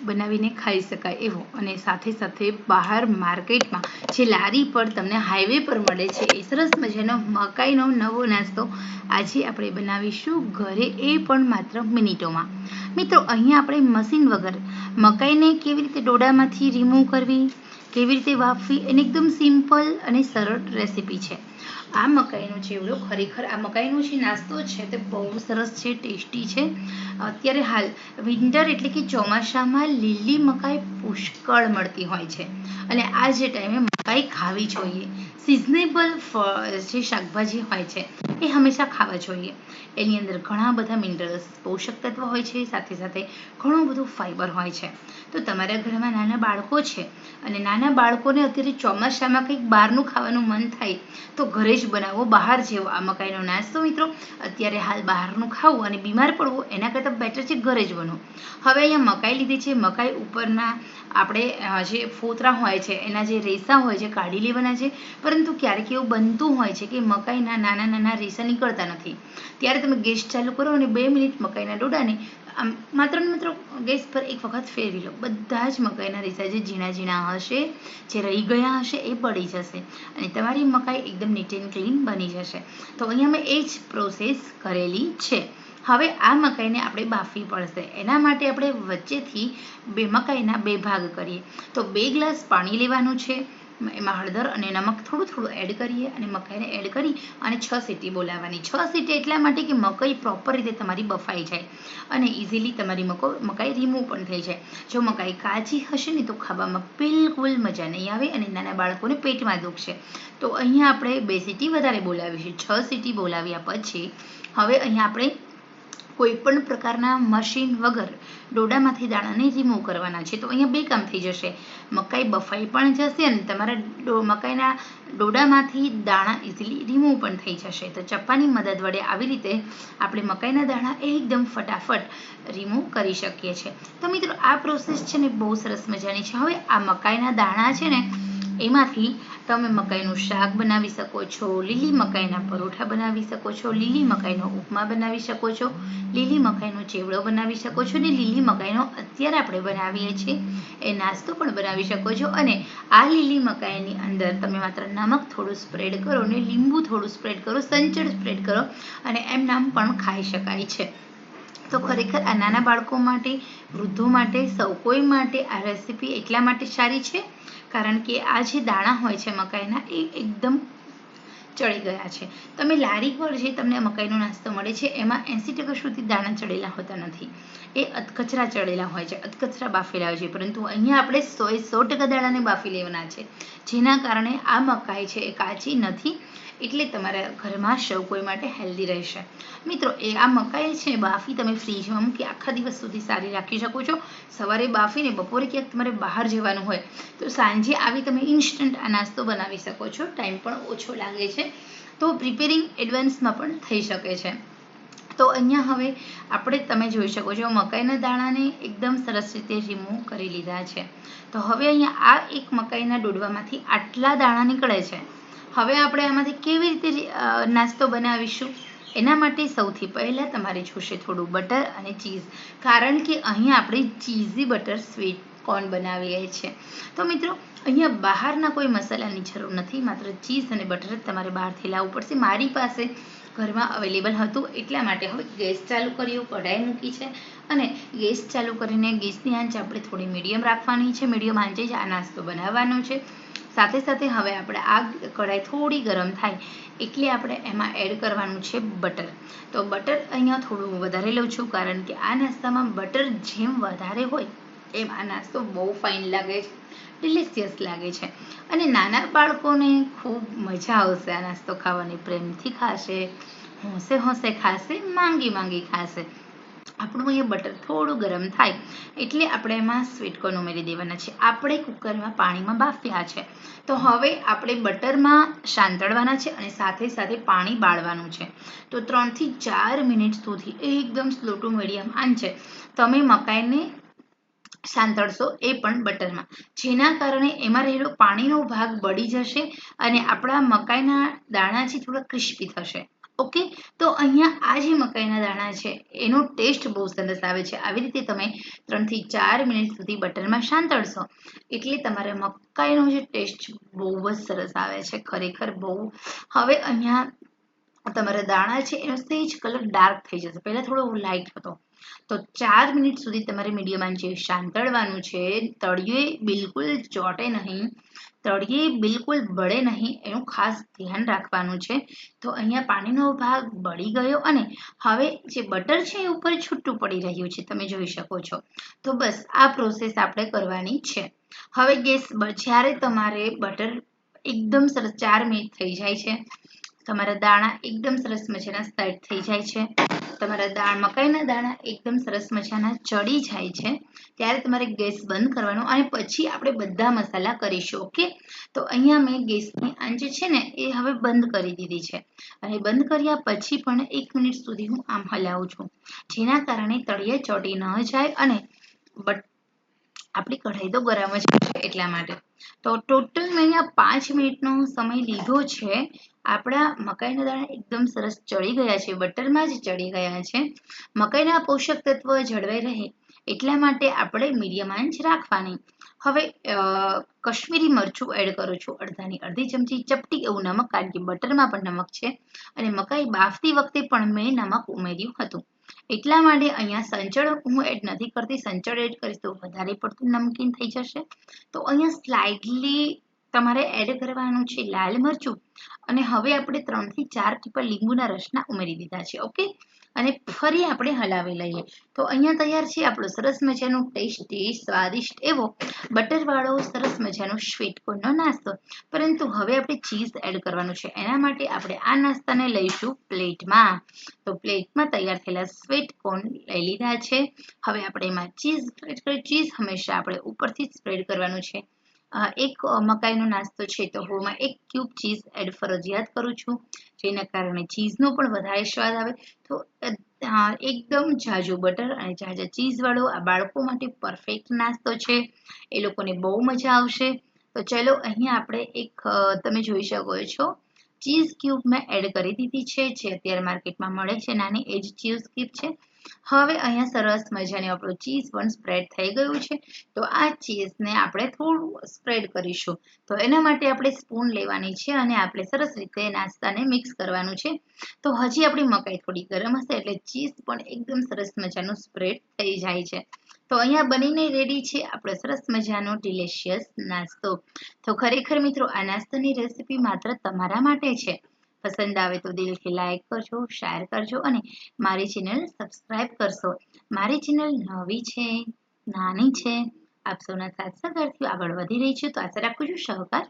બનાવીને ખાઈ શકાય એવો અને સાથે સાથે બહાર માર્કેટમાં જે લારી પર તમને હાઈવે પર મળે છે એ સરસ મજાનો મકાઈનો નવો નાસ્તો આજે આપણે બનાવીશું ઘરે, એ પણ માત્ર મિનિટોમાં. મિત્રો, અહીંયા આપણે મશીન વગર મકાઈને કેવી રીતે ડોડામાંથી રિમૂવ કરવી, કેવી રીતે વાફવી, એની એકદમ સિમ્પલ અને સરળ રેસીપી છે. આ મકાઈનો ચેવડો ખરેખર આ મકાઈનો જે નાસ્તો છે તે બહુ સરસ છે, ટેસ્ટી છે. અત્યારે હાલ વિન્ટર એટલે કે ચોમાસામાં લીલી મકાઈ પુષ્કળ મળતી હોય છે અને આ જે ટાઈમે મકાઈ ખાવી જોઈએ. સિઝનેબલ જે શાકભાજી હોય છે એ હંમેશા ખાવા જોઈએ. એની અંદર ઘણા બધા મિનરલ્સ, પોષક તત્વ હોય છે, સાથે સાથે ઘણું બધું ફાઈબર હોય છે. તો તમારા ઘરમાં નાના બાળકો છે અને નાના બાળકોને અત્યારે ચોમાસામાં કંઈક બહારનું ખાવાનું મન થાય તો ઘરે જ બનાવો બહાર જેવો આ મકાઈનો નાસ્તો. મિત્રો, અત્યારે હાલ બહારનું ખાવું અને બીમાર પડવું એના કરતાં બેટર છે ઘરે જ બનવું. હવે અહીંયા મકાઈ લીધી છે, મકાઈ ઉપરના આપણે જે ફોતરા હોય છે એના જે રેસા હોય છે કાઢી લેવાના છે. પરંતુ ક્યારેક એવું બનતું હોય છે કે મકાઈના નાના નાના રેસા નીકળતા નથી, ત્યારે તમે ગેસ ચાલુ કરો અને 2 મિનિટ મકાઈના ડોડાને માત્ર ને માત્ર ગેસ પર એક વખત ફેરવી લો. બધા જ મકાઈના રેસા જે ઝીણા ઝીણા હશે, જે રહી ગયા હશે એ પડી જશે અને તમારી મકાઈ એકદમ નીટ એન્ડ ક્લીન બની જશે. તો અહીંયા મેં એ જ પ્રોસેસ કરેલી છે. હવે આ મકાઈને આપણે બાફવી પડશે. એના માટે આપણે વચ્ચેથી મકાઈના 2 ભાગ કરીએ. તો 2 ગ્લાસ પાણી લેવાનું છે, એમાં હળદર અને નમક થોડું થોડું એડ કરીએ અને મકાઈને એડ કરી અને 6 સીટી બોલાવવાની. 6 સીટી એટલા માટે કે મકાઈ પ્રોપર રીતે તમારી બફાઈ જાય અને ઇઝીલી તમારી મકાઈ રિમૂવ પણ થઈ જાય. જો મકાઈ કાચી હશે ને તો ખાવામાં બિલકુલ મજા નહીં આવે અને નાના બાળકોને પેટમાં દુખશે. તો અહીંયા આપણે 2 સીટી વધારે બોલાવીશું. 6 સીટી બોલાવ્યા પછી હવે અહીંયા આપણે કોઈ પણ પ્રકારના મશીન વગર ડોડામાંથી દાણાને રિમૂવ કરવાના છે. તો અહીંયા 2 કામ થઈ જશે. મકાઈ બફાઈ પણ જશે અને તમારા મકાઈના ડોડામાંથી દાણા ઇઝીલી રિમૂવ પણ થઈ જશે. તો ચપ્પાની મદદ વડે આવી રીતે આપણે મકાઈના દાણા એકદમ ફટાફટ રિમૂવ કરી શકીએ છીએ. તો મિત્રો, આ પ્રોસેસ છે ને બહુ સરસ મજાની છે. હવે આ મકાઈના દાણા છે ને એમાંથી તમે મકાઈનું શાક બનાવી શકો છો, લીલી મકાઈના પરોઠા બનાવી શકો છો, લીલી મકાઈનો ઉપમા બનાવી શકો છો, લીલી મકાઈનો ચેવડો બનાવી શકો છો અને લીલી મકાઈનો અત્યારે આપણે બનાવીએ છીએ એ નાસ્તો પણ બનાવી શકો છો. અને આ લીલી મકાઈની અંદર તમે માત્ર નમક થોડું સ્પ્રેડ કરો અને લીંબુ થોડું સ્પ્રેડ કરો, સંચળ સ્પ્રેડ કરો અને એમ નામ પણ ખાઈ શકાય છે. તો ખરેખર આ નાના બાળકો માટે, વૃદ્ધો માટે, સૌ કોઈ માટે આ રેસીપી એટલા માટે સારી છે કારણ કે આ જે દાણા હોય છે મકાઈના એ એકદમ ચડી ગયા છે. તમે લારી પર જે તમને મકાઈનો નાસ્તો મળે છે એમાં 80% સુધી દાણા ચડેલા હોતા નથી, એ અધકચરા ચડેલા હોય છે, અધકચરા બાફેલા હોય છે. પરંતુ અહીંયા આપણે 100% દાણાને બાફી લેવાના છે, જેના કારણે આ મકાઈ છે એ કાચી નથી, એટલે તમારા ઘરમાં સૌ કોઈ માટે હેલ્ધી રહેશે. મિત્રો, આ મકાઈ છે બાફી તમે ફ્રીજમાં મૂકી આખા દિવસ સુધી સારી રાખી શકો છો. સવારે બાફીને બપોરે ક્યાંક તમારે બહાર જવાનું હોય તો સાંજે આવી તમે ઇન્સ્ટન્ટ આ નાસ્તો બનાવી શકો છો. ટાઈમ પણ ઓછો લાગે છે, તો પ્રિપેરિંગ એડવાન્સમાં પણ થઈ શકે છે. તો અહીંયા હવે આપણે તમે જોઈ શકો છો મકાઈના દાણાને એકદમ સરસ રીતે રિમૂવ કરી લીધા છે. તો હવે અહીંયા આ એક મકાઈના ડોડવામાંથી આટલા દાણા નીકળે છે. હવે આપણે આમાંથી કેવી રીતે નાસ્તો બનાવીશું એના માટે સૌથી પહેલાં તમારે જોશે થોડું બટર અને ચીઝ, કારણ કે અહીંયા આપણે ચીઝી બટર સ્વીટ કોર્ન બનાવીએ છીએ. તો મિત્રો, અહીંયા બહારના કોઈ મસાલાની જરૂર નથી, માત્ર ચીઝ અને બટર જ તમારે બહારથી લાવવું પડશે. મારી પાસે ઘરમાં અવેલેબલ હતું એટલા માટે હવે ગેસ ચાલુ કર્યું, કઢાઈ મૂકી છે અને ગેસ ચાલુ કરીને ગેસની આંચ આપણે થોડી મીડિયમ રાખવાની છે. મીડિયમ આંચે જ આ નાસ્તો બનાવવાનો છે. સાથે સાથે હવે આપણે આ કઢાઈ થોડી ગરમ થાય એટલે આપણે એમાં એડ કરવાનું છે બટર. તો બટર અહીંયા થોડું વધારે લઉં છું કારણ કે આ નાસ્તામાં બટર જેમ વધારે હોય એમ આ નાસ્તો બહુ ફાઇન લાગે છે, ડિલિશિયસ લાગે છે અને નાના બાળકોને ખૂબ મજા આવશે આ નાસ્તો ખાવાની. પ્રેમથી ખાશે, હોંશે હોંશે ખાશે, માંગી માંગી ખાશે. આપણું અહીંયા બટર થોડું ગરમ થાય એટલે આપણે એમાં સ્વીટ કોર્ન ઉમેરી દેવાના છે. આપણે કુકરમાં પાણીમાં બાફ્યા છે, તો હવે આપણે બટરમાં સાંતળવાના છે અને સાથે સાથે પાણી બાળવાનું છે. તો 3 થી 4 મિનિટ સુધી એકદમ સ્લો ટુ મીડિયમ આંચે તમે મકાઈને સાંતળશો, એ પણ બટરમાં, જેના કારણે એમાં રહેલો પાણીનો ભાગ બળી જશે અને આપણા મકાઈના દાણા છે થોડા ક્રિસ્પી થશે. ઓકે, તો અહીંયા આ જે મકાઈના દાણા છે એનો ટેસ્ટ બહુ સરસ આવે છે. આવી રીતે તમે 3 થી 4 મિનિટ સુધી બટરમાં સાંતળશો એટલે તમારે મકાઈનો જે ટેસ્ટ બહુ જ સરસ આવે છે, ખરેખર બહુ. હવે અહીંયા તમારા દાણા છે એનો સહેજ કલર ડાર્ક થઈ જશે, પહેલાં થોડો લાઇટ હતો. તો 4 મિનિટ સુધી તમારે મીડિયમ આંચે સાંતળવાનું છે. તળિયે બિલકુલ ચોંટે નહીં, તળિયે બિલકુલ બળે નહીં, એનું ખાસ ધ્યાન રાખવાનું છે. તો અહીંયા પાણીનો ભાગ બળી ગયો અને હવે જે બટર છે એ ઉપર છૂટું પડી રહ્યું છે, તમે જોઈ શકો છો. તો બસ આ પ્રોસેસ આપણે કરવાની છે. હવે ગેસ જ્યારે તમારે બટર એકદમ સરસ 4 મિનિટ થઈ જાય છે, તમારા દાણા એકદમ સરસ મજાના સેટ થઈ જાય છે, તમારા મકાઈના દાણા એકદમ સરસ મજાના ચડી જાય છે, ત્યારે તમારે ગેસ બંધ કરવાનો અને પછી આપણે બધા મસાલા કરીશું. ઓકે, તો અહીંયા મેં ગેસની આંચ છે ને એ હવે બંધ કરી દીધી છે અને બંધ કર્યા પછી પણ 1 મિનિટ સુધી હું આમ હલાવું છું, જેના કારણે તળિયે ચોટી ન જાય અને આપણી કઢાઈ તો ગરમ જ છે એટલા માટે. તો ટોટલ મેં અહીંયા 5 મિનિટનો સમય લીધો છે. આપણા મકાઈના દાણા એકદમ સરસ ચડી ગયા છે, બટરમાં જ ચડી ગયા છે. મકાઈના પોષક તત્વ જળવાઈ રહે એટલા માટે આપણે મીડિયમ આંચ રાખવાની. હવે કશ્મીરી મરચું એડ કરું છું, અડધી ચમચી ચપટી એવું નમક, કારણ કે બટરમાં પણ નમક છે અને મકાઈ બાફતી વખતે પણ મેં નમક ઉમેર્યું હતું. એટલા માટે અહીંયા સંચળ હું એડ નથી કરતી, સંચળ એડ કરીશ તો વધારે પડતું નમકીન થઈ જશે. તો અહીંયા સ્લાઇડલી તમારે એડ કરવાનું છે લાલ મરચું અને હવે આપણે 3 થી 4 ટીપા લીંબુના રસના ઉમેરી દીધા છે. ઓકે, અને ફરી આપણે હલાવી લઈએ. તો અહીંયા તૈયાર છે આપણો સરસ મજાનો ટેસ્ટી સ્વાદિષ્ટ એવો બટરવાળો સરસ મજાનો સ્વીટ કોર્નનો નાસ્તો. પરંતુ હવે આપણે ચીઝ એડ કરવાનું છે, એના માટે આપણે આ નાસ્તાને લઈશું પ્લેટમાં. તો પ્લેટમાં તૈયાર થયેલા સ્વીટ કોર્ન લઈ લીધા છે. હવે આપણે એમાં ચીઝ હંમેશા આપણે ઉપરથી સ્પ્રેડ કરવાનું છે. એક મકાઈનો નાસ્તો છે તો હું એમાં 1 ક્યુબ ચીઝ એડ ફરજિયાત કરું છું, જેના કારણે ચીઝનો પણ વધારે સ્વાદ આવે. તો એકદમ ઝાઝું બટર અને ઝાઝા ચીઝવાળો આ બાળકો માટે પરફેક્ટ નાસ્તો છે, એ લોકોને બહુ મજા આવશે. તો ચલો અહીંયા આપણે તમે જોઈ શકો છો ચીઝ ક્યુબ મેં એડ કરી દીધી છે, જે અત્યારે માર્કેટમાં મળે છે નાની, એ જ ચીઝ ક્યુબ છે. હવે અહીંયા સરસ મજાનું આપણું ચીઝ પણ સ્પ્રેડ થઈ ગયું છે. તો આ ચીઝને આપણે થોડું સ્પ્રેડ કરીશું. તો એના માટે આપણે સ્પૂન લેવાની છે અને આપણે સરસ રીતે નાસ્તાને મિક્સ કરવાનું છે. તો હજી આપણી મકાઈ થોડી ગરમ હશે એટલે ચીઝ પણ એકદમ સરસ મજાનું સ્પ્રેડ થઈ જાય છે. તો અહીંયા બનીને રેડી છે આપણો સરસ મજાનો ડિલિશિયસ નાસ્તો. તો ખરેખર મિત્રો આ નાસ્તાની રેસીપી માત્ર તમારા માટે છે. પસંદ આવે તો દિલથી લાઈક કરજો, શેર કરજો અને મારી ચેનલ સબસ્ક્રાઈબ કરશો. મારી ચેનલ નવી છે, નાની છે, આપ સૌના સાથ સહકારથી આગળ વધી રહી છે, તો આશા રાખું છું સહકાર